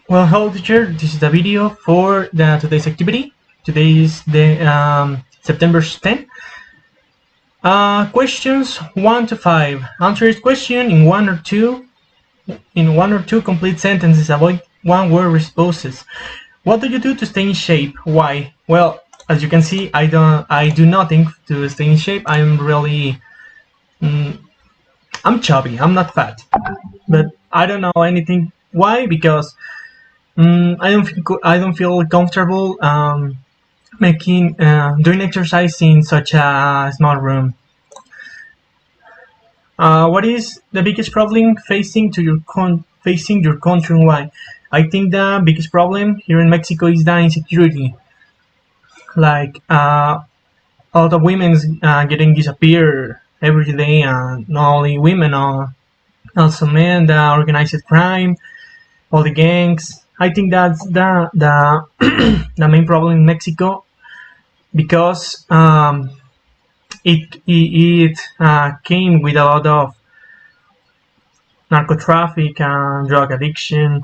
Well, hello teacher, this is the video for today's activity. Today is the September 10th. Questions 1 to 5. Answer each question in one or two complete sentences. Avoid one-word responses. What do you do to stay in shape? Why? Well, as you can see, I do nothing to stay in shape. I'm really I'm chubby. I'm not fat, but I don't know anything. Why? Because I don't feel comfortable doing exercise in such a small room. What is the biggest problem facing your country and why? I think the biggest problem here in Mexico is the insecurity. Like all the women's getting disappear every day, and not only women, also men, the organized crime, all the gangs. I think that's the the main problem in Mexico because it came with a lot of narco traffic and drug addiction,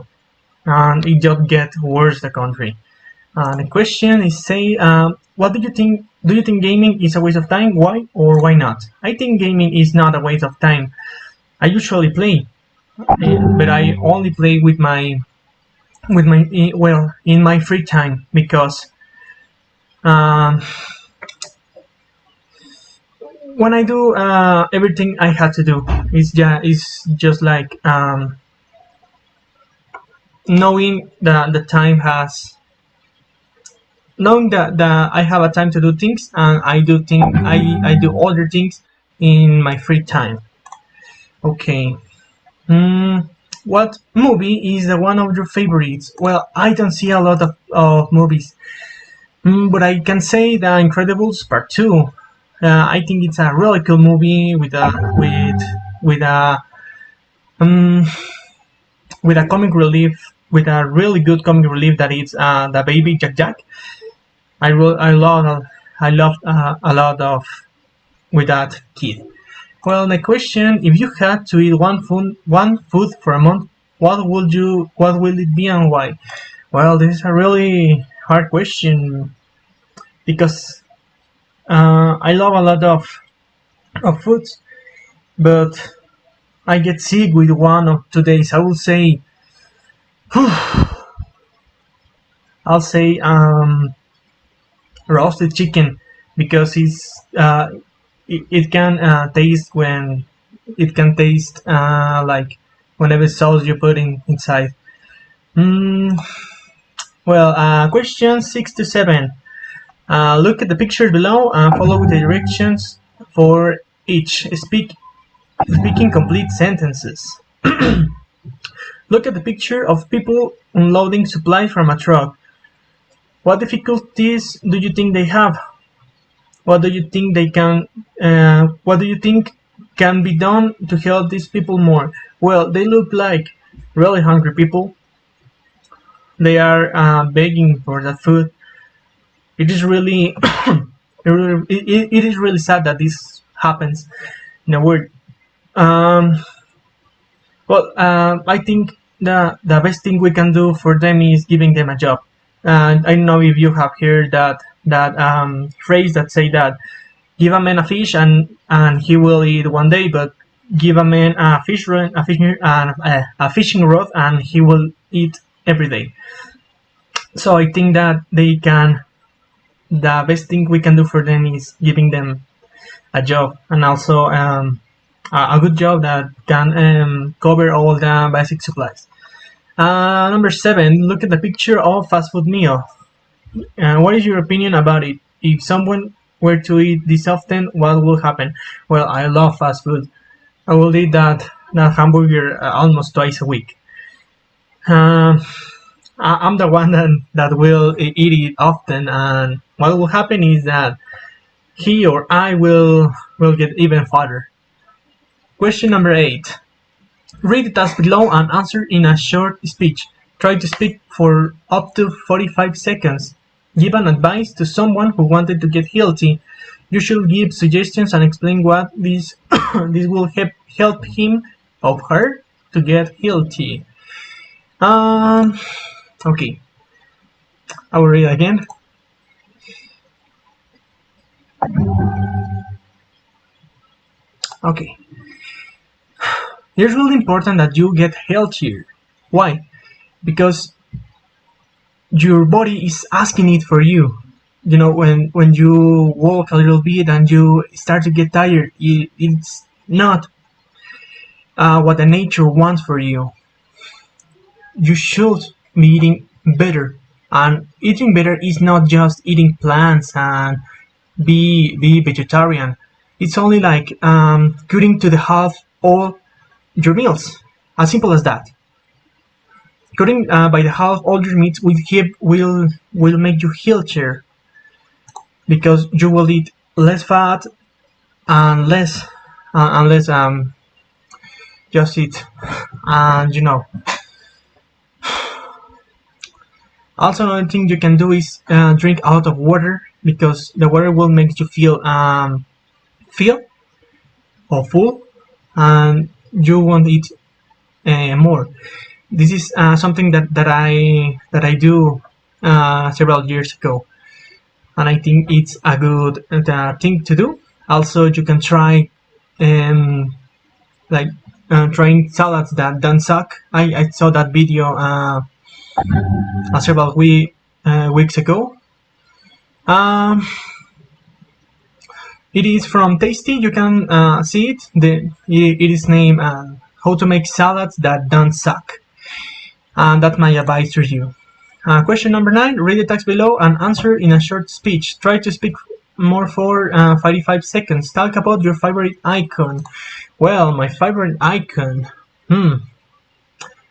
and it just gets worse the country. The question is what do you think? Do you think gaming is a waste of time? Why or why not? I think gaming is not a waste of time. I usually play, but I only play in my free time because um, when I do everything I have to do, it's just like knowing that the time has knowing that I have a time to do things, and I do other things in my free time. Okay. What movie is one of your favorites? Well, I don't see a lot of movies, but I can say The Incredibles Part 2. I think it's a really cool movie with a um, with a comic relief, with a really good comic relief that is the baby Jack Jack. I love a lot of with that kid. Well, my question: if you had to eat one food for a month, what will it be and why? Well, this is a really hard question because I love a lot of foods, but I get sick with one of 2 days. I will say, I'll say roasted chicken because it can taste when it can taste like whenever sauce you put inside. Mm, well, question 6 to 7. Look at the pictures below and follow the directions for each. Speaking complete sentences. Look at the picture of people unloading supplies from a truck. What difficulties do you think they have? What do you think they can? What do you think can be done to help these people more? Well, they look like really hungry people. They are begging for that food. It is really, it is really sad that this happens in a world. Um, I think the best thing we can do for them is giving them a job. And I don't know if you have heard that phrase that say that give a man a fish and he will eat one day, but give a man a fishing rod and he will eat every day. So I think that the best thing we can do for them is giving them a job, and also a good job that can cover all the basic supplies. Number 7, look at the picture of fast food meal. What is your opinion about it? If someone were to eat this often, what will happen? Well, I love fast food. I will eat that hamburger almost twice a week. Um, I'm the one that will eat it often, and what will happen is that he or I will get even fatter. Question number 8. Read the task below and answer in a short speech. Try to speak for up to 45 seconds. Give an advice to someone who wanted to get healthy. You should give suggestions and explain what this this will help him or her to get healthy. Um, Okay, I will read again. Okay, it's really important that you get healthier. Why? Because your body is asking it for you. You know, when you walk a little bit and you start to get tired, it's not what the nature wants for you. You should be eating better, and eating better is not just eating plants and be vegetarian. It's only like cutting to the half all your meals, as simple as that. Cutting by the half all your meats will make you healthier, because you will eat less fat and less just eat. And also another thing you can do is drink a lot of water, because the water will make you feel or full, and you won't eat more. This is something that I do several years ago, and I think it's a good thing to do. Also, you can try um, like trying salads that don't suck. I saw that video several weeks ago. Um, it is from Tasty. You can see it. It is named "How to Make Salads That Don't Suck," and that's my advice to you. Question number 9. Read the text below and answer in a short speech. Try to speak more for 45 seconds. Talk about your favorite icon. Well, my favorite icon.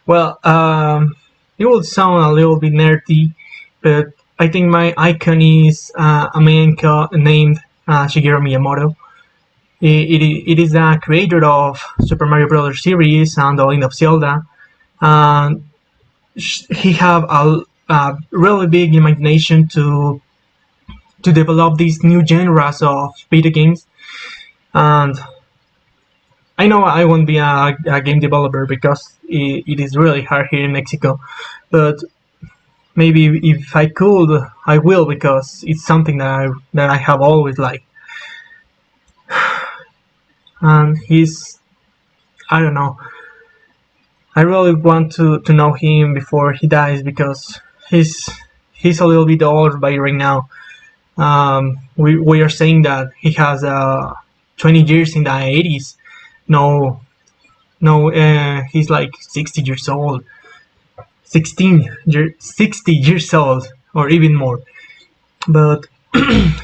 Well, it will sound a little bit nerdy, but I think my icon is a man named Shigeru Miyamoto. It is the creator of Super Mario Bros. Series and The Legend of Zelda. And he have a really big imagination to develop these new genres of video games. And I know I won't be a game developer, because it is really hard here in Mexico, but maybe if I could, I will, because it's something that I have always liked. And I don't know, I really want to know him before he dies, because he's a little bit old by right now. We are saying that he has 20 years in the 80s. No, no, he's like 60 years old, 60 years old, or even more. But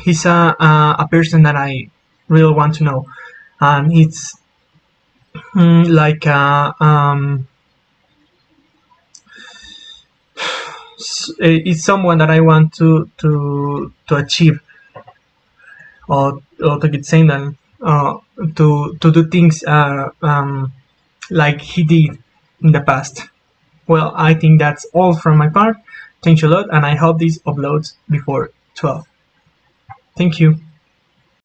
he's a person that I really want to know, and it's like it's someone that I want to achieve, or to get same than to do things like he did in the past. Well, I think that's all from my part. Thanks a lot, and I hope this uploads before 12. Thank you.